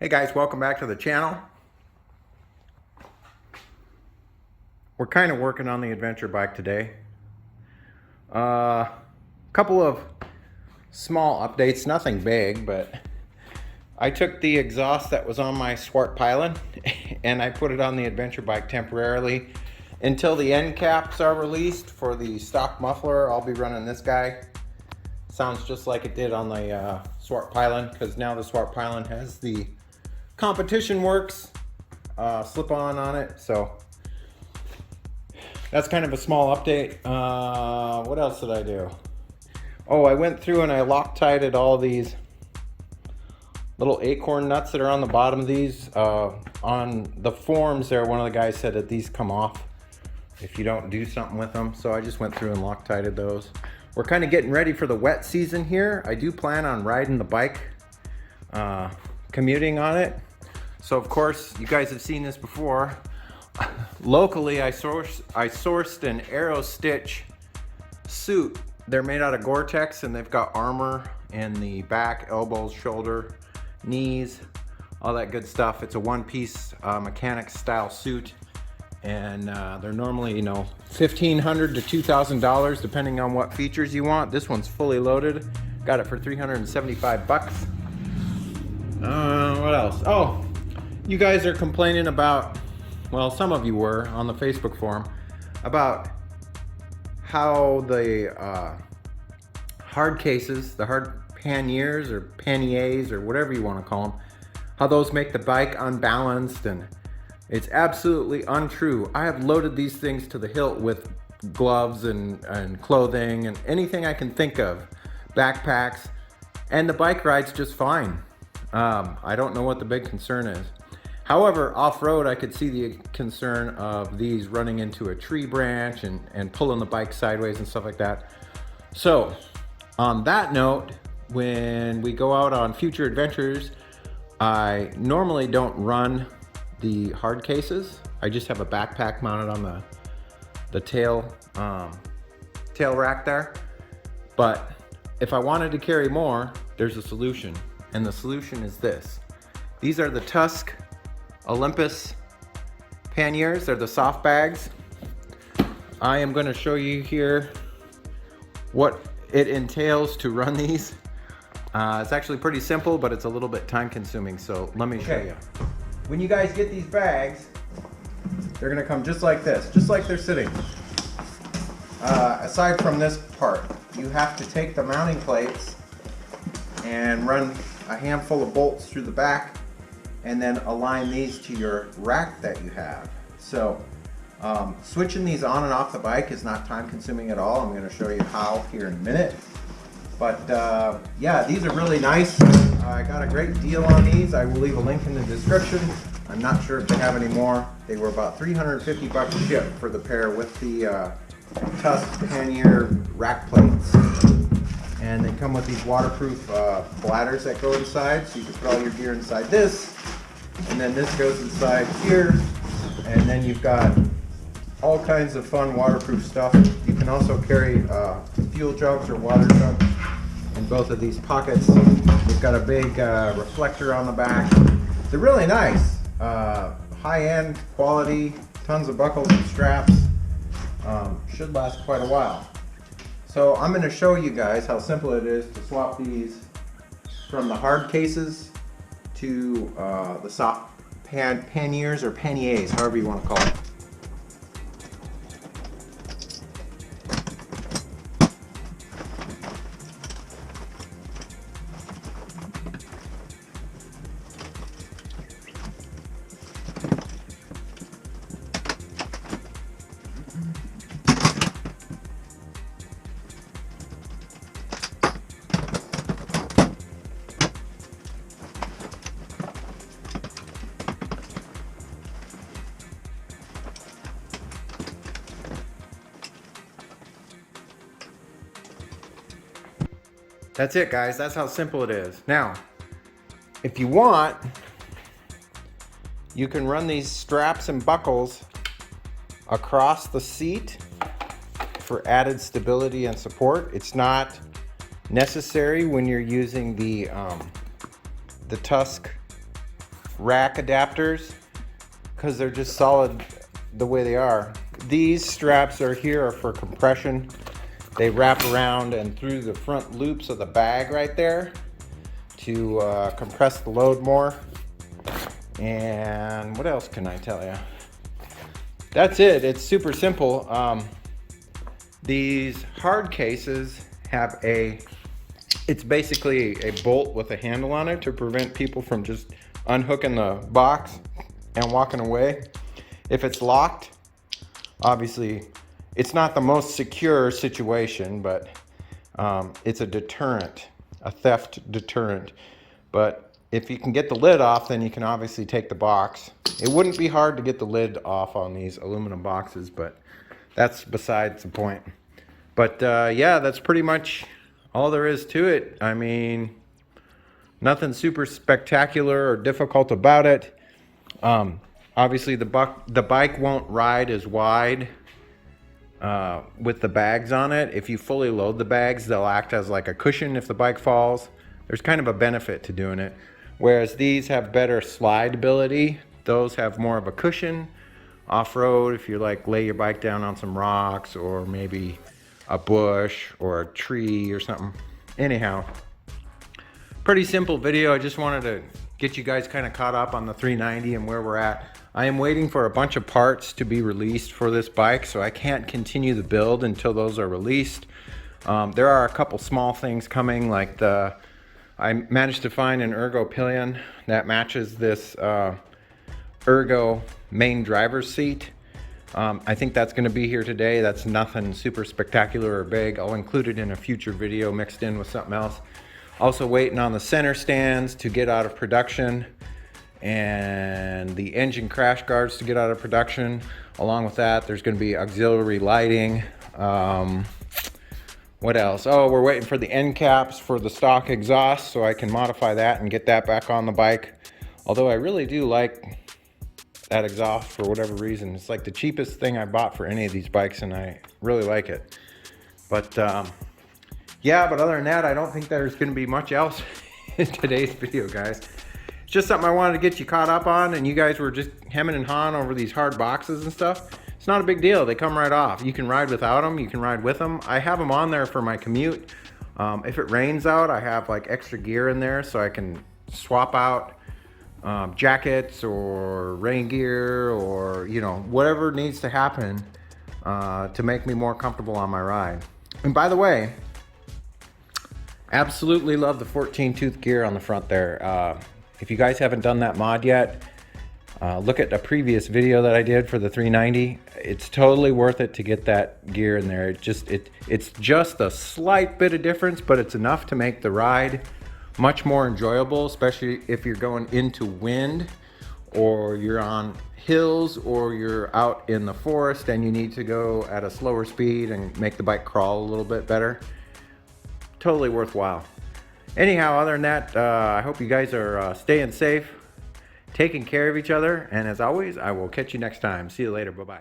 Hey guys, welcome back to the channel. We're kind of working on the adventure bike today. Couple of small updates, nothing big, but I took the exhaust that was on my Swart Pylon and I put it on the adventure bike temporarily until the end caps are released for the stock muffler. I'll be running this guy. Sounds just like it did on the Swart Pylon, because now the Swart Pylon has the Competition Works slip-on it, so that's kind of a small update. What else did I do? Oh, I went through and I Loctited all these little acorn nuts that are on the bottom of these. On the forums there, one of the guys said that these come off if you don't do something with them, so I just went through and Loctited those. We're kind of getting ready for the wet season here. I do plan on riding the bike, commuting on it. So of course, you guys have seen this before. Locally, I sourced an Aero Stitch suit. They're made out of Gore-Tex and they've got armor in the back, elbows, shoulder, knees, all that good stuff. It's a one-piece mechanic style suit, and they're normally, $1,500 to $2,000 depending on what features you want. This one's fully loaded. Got it for 375 bucks. What else? Oh, you guys are complaining about, well, some of you were on the Facebook forum, about how the hard cases, the hard panniers or panniers or whatever you want to call them, how those make the bike unbalanced, and it's absolutely untrue. I have loaded these things to the hilt with gloves and clothing and anything I can think of, backpacks, and the bike rides just fine. I don't know what the big concern is. However, off-road, I could see the concern of these running into a tree branch and pulling the bike sideways and stuff like that. So, on that note, when we go out on future adventures, I normally don't run the hard cases. I just have a backpack mounted on the tail rack there. But if I wanted to carry more, there's a solution. And the solution is this. These are the Tusk Olympus panniers. They're the soft bags. I am going to show you here what it entails to run these. It's actually pretty simple, but it's a little bit time consuming, so let me show you. When you guys get these bags, they're going to come just like this, just like they're sitting. Aside from this part, you have to take the mounting plates and run a handful of bolts through the back and then align these to your rack that you have. So switching these on and off the bike is not time consuming at all. I'm going to show you how here in a minute. But yeah, these are really nice. I got a great deal on these. I will leave a link in the description. I'm not sure if they have any more. They were about 350 bucks a ship for the pair with the Tusk pannier rack plates. And they come with these waterproof bladders that go inside, so you can put all your gear inside this. And then this goes inside here. And then you've got all kinds of fun waterproof stuff. You can also carry fuel jugs or water jugs in both of these pockets. They've got a big reflector on the back. They're really nice. High-end quality, tons of buckles and straps. Should last quite a while. So I'm going to show you guys how simple it is to swap these from the hard cases to the soft panniers or panniers, however you want to call it. That's it, guys. That's how simple it is. Now, if you want, you can run these straps and buckles across the seat for added stability and support. It's not necessary when you're using the Tusk rack adapters because they're just solid the way they are. These straps are here are for compression. They wrap around and through the front loops of the bag right there to compress the load more. And what else can I tell you? That's it. It's super simple. These hard cases have it's basically a bolt with a handle on it to prevent people from just unhooking the box and walking away. If it's locked, obviously it's not the most secure situation, but it's a deterrent, a theft deterrent. But if you can get the lid off, then you can obviously take the box. It wouldn't be hard to get the lid off on these aluminum boxes, but that's besides the point. But yeah, that's pretty much all there is to it. I mean, nothing super spectacular or difficult about it. Obviously, the bike won't ride as wide with the bags on it. If you fully load the bags, they'll act as like a cushion if the bike falls. There's kind of a benefit to doing it. Whereas these have better slide ability. Those have more of a cushion. Off-road, if you like lay your bike down on some rocks or maybe a bush or a tree or something. Anyhow, pretty simple video. I just wanted to get you guys kind of caught up on the 390 and where we're at. I am waiting for a bunch of parts to be released for this bike, so I can't continue the build until those are released. There are a couple small things coming, like I managed to find an ergo pillion that matches this ergo main driver's seat. I think that's going to be here today. That's nothing super spectacular or big. I'll include it in a future video mixed in with something else. Also waiting on the center stands to get out of production and the engine crash guards to get out of production. Along with that, there's going to be auxiliary lighting. What else? Oh, we're waiting for the end caps for the stock exhaust so I can modify that and get that back on the bike. Although I really do like that exhaust for whatever reason. It's like the cheapest thing I bought for any of these bikes and I really like it. But yeah, but other than that, I don't think there's going to be much else in today's video, guys. It's just something I wanted to get you caught up on, and you guys were just hemming and hawing over these hard boxes and stuff. It's not a big deal. They come right off. You can ride without them. You can ride with them. I have them on there for my commute. If it rains out, I have like extra gear in there so I can swap out jackets or rain gear or, you know, whatever needs to happen to make me more comfortable on my ride. And by the way, absolutely love the 14 tooth gear on the front there. If you guys haven't done that mod yet, look at a previous video that I did for the 390. It's totally worth it to get that gear in there. It's just a slight bit of difference, but it's enough to make the ride much more enjoyable, especially if you're going into wind or you're on hills or you're out in the forest and you need to go at a slower speed and make the bike crawl a little bit better. Totally worthwhile. Anyhow, other than that, I hope you guys are staying safe, taking care of each other, and as always, I will catch you next time. See you later. Bye-bye.